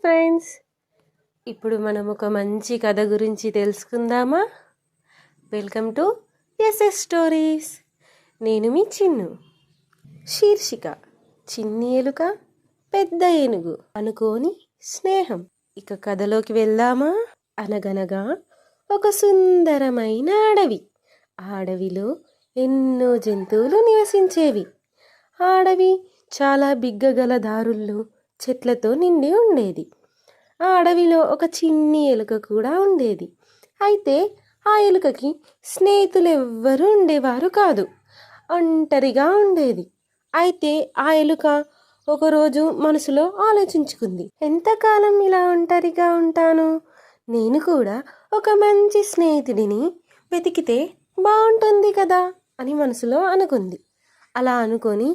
Friends, ఇప్పుడు మనం ఒక మంచి కథ గురించి తెలుసుకుందామా? Welcome to SS stories. నేను మీ చిన్ను. శీర్షిక: చిన్ని ఎలుక పెద్ద ఏనుగు అనుకోని స్నేహం. ఇక కథలోకి వెళ్దామా? అనగనగా ఒక సుందరమైన అడవి. ఆ అడవిలో ఎన్నో జంతువులు నివసించేవి. ఆ అడవి చాలా బిగ్గగల దారుల్లో చెట్లతో నిండి ఉండేది. ఆ అడవిలో ఒక చిన్ని ఎలుక కూడా ఉండేది. అయితే ఆ ఎలుకకి స్నేహితులు ఎవ్వరూ ఉండేవారు కాదు. ఒంటరిగా ఉండేది. అయితే ఆ ఎలుక ఒకరోజు మనసులో ఆలోచించుకుంది, ఎంతకాలం ఇలా ఒంటరిగా ఉంటాను? నేను కూడా ఒక మంచి స్నేహితుడిని వెతికితే బాగుంటుంది కదా అని మనసులో అనుకుంది. అలా అనుకొని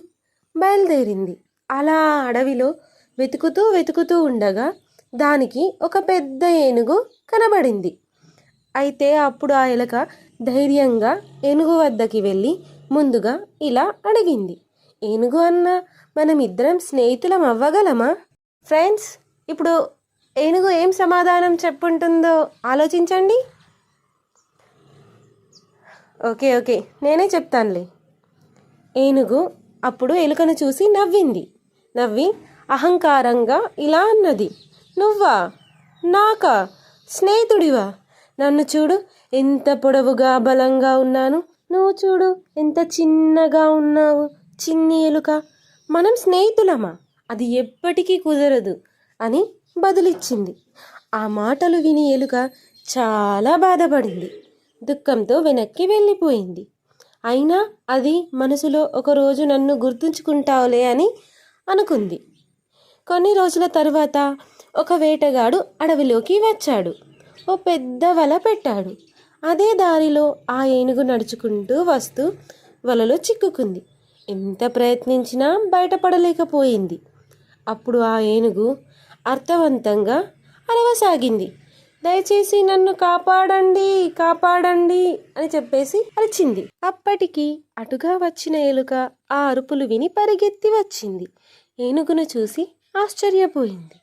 బయలుదేరింది. అలా అడవిలో వెతుకుతూ ఉండగా దానికి ఒక పెద్ద ఏనుగు కనబడింది. అయితే అప్పుడు ఆ ఎలుక ధైర్యంగా ఏనుగు వద్దకి వెళ్ళి ముందుగా ఇలా అడిగింది, ఏనుగు అన్న, మనమిద్దరం స్నేహితులం అవ్వగలమా? ఫ్రెండ్స్, ఇప్పుడు ఏనుగు ఏం సమాధానం చెప్పుంటుందో ఆలోచించండి. ఓకే, నేనే చెప్తానులే. ఏనుగు అప్పుడు ఎలుకను చూసి నవ్వి అహంకారంగా ఇలా అన్నది, నువ్వా? నాకా? స్నేహితుడివా? నన్ను చూడు, ఎంత పొడవుగా బలంగా ఉన్నాను. నువ్వు చూడు, ఎంత చిన్నగా ఉన్నావు. చిన్ని ఎలుక, మనం స్నేహితులమా? అది ఎప్పటికీ కుదరదు అని బదులిచ్చింది. ఆ మాటలు విని ఎలుక చాలా బాధపడింది. దుఃఖంతో వెనక్కి వెళ్ళిపోయింది. అయినా అది మనసులో ఒకరోజు నన్ను గుర్తుంచుకుంటావులే అని అనుకుంది. కొన్ని రోజుల తరువాత ఒక వేటగాడు అడవిలోకి వచ్చాడు. ఓ పెద్ద వల పెట్టాడు. అదే దారిలో ఆ ఏనుగు నడుచుకుంటూ వస్తూ వలలో చిక్కుకుంది. ఎంత ప్రయత్నించినా బయటపడలేకపోయింది. అప్పుడు ఆ ఏనుగు అర్థవంతంగా అరవసాగింది, దయచేసి నన్ను కాపాడండి అని చెప్పేసి అరిచింది. అప్పటికి అటుగా వచ్చిన ఎలుక ఆ అరుపులు విని పరిగెత్తి వచ్చింది. ఏనుగును చూసి ఆశ్చర్యపోయింది,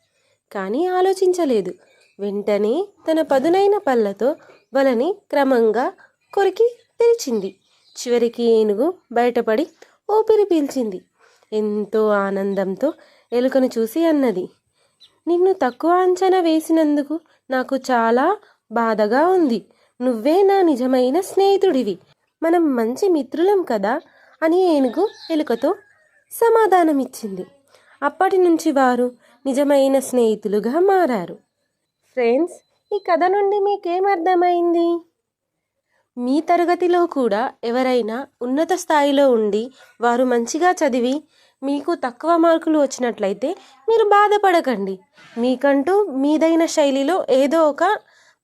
కానీ ఆలోచించలేదు. వెంటనే తన పదునైన పళ్ళతో వలని క్రమంగా కొరికి తెరిచింది. చివరికి ఏనుగు బయటపడి ఊపిరి పీల్చింది. ఎంతో ఆనందంతో ఎలుకను చూసి అన్నది, నిన్ను తక్కువ అంచనా వేసినందుకు నాకు చాలా బాధగా ఉంది. నువ్వే నా నిజమైన స్నేహితుడివి. మనం మంచి మిత్రులం కదా అని ఏనుగు ఎలుకతో సమాధానమిచ్చింది. అప్పటి నుంచి వారు నిజమైన స్నేహితులుగా మారారు. ఫ్రెండ్స్, ఈ కథ నుండి మీకేమర్థమైంది? మీ తరగతిలో కూడా ఎవరైనా ఉన్నత స్థాయిలో ఉండి వారు మంచిగా చదివి మీకు తక్కువ మార్కులు వచ్చినట్లయితే మీరు బాధపడకండి. మీకంటూ మీదైన శైలిలో ఏదో ఒక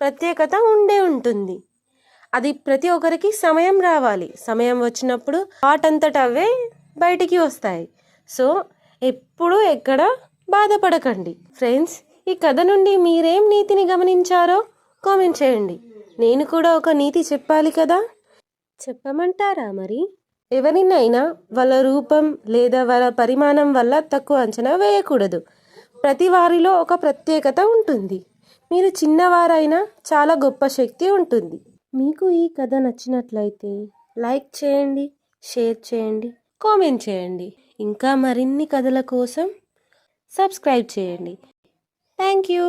ప్రత్యేకత ఉంటుంది. అది ప్రతి ఒక్కరికి సమయం రావాలి. సమయం వచ్చినప్పుడు వాటంతట అవే బయటికి వస్తాయి. సో ఎప్పుడు ఎక్కడ బాధపడకండి. ఫ్రెండ్స్, ఈ కథ నుండి మీరేం నీతిని గమనించారో కామెంట్ చేయండి. నేను కూడా ఒక నీతి చెప్పాలి కదా, చెప్పమంటారా మరి? ఎవరినైనా వాళ్ళ రూపం లేదా వాళ్ళ పరిమాణం వల్ల తక్కువ అంచనా వేయకూడదు. ప్రతి వారిలో ఒక ప్రత్యేకత ఉంటుంది. మీరు చిన్నవారైనా చాలా గొప్ప శక్తి ఉంటుంది. మీకు ఈ కథ నచ్చినట్లయితే లైక్ చేయండి, షేర్ చేయండి, కామెంట్ చేయండి. ఇంకా మరిన్ని కథల కోసం సబ్స్క్రైబ్ చేయండి. Thank you.